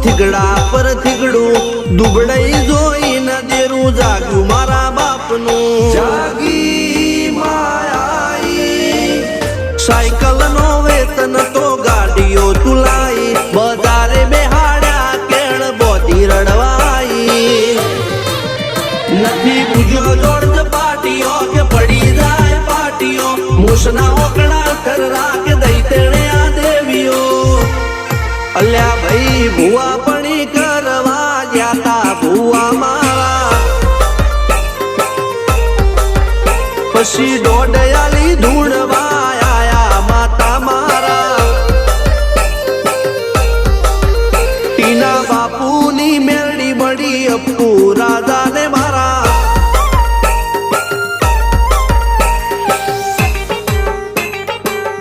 થીગડા પર થીગડું દુબળાઈ જોઈને દેરું જાગ્યું મારા બાપનું જાગી માયાઈ સાયકલ નો વેતન તો ગાડીઓ તુલાઈ બજારે બેહાડ્યા કેળ બોધી રડવાઈ નથી પૂજ્યો જોડ પાટીઓ કે પડી જાય પાટીઓ મૂસના ઓકડા કર કે દઈ તેણે આ દેવીઓ અલ્યા ભાઈ ભુવા પણી કરવા જાતા ભુવા મારા પછી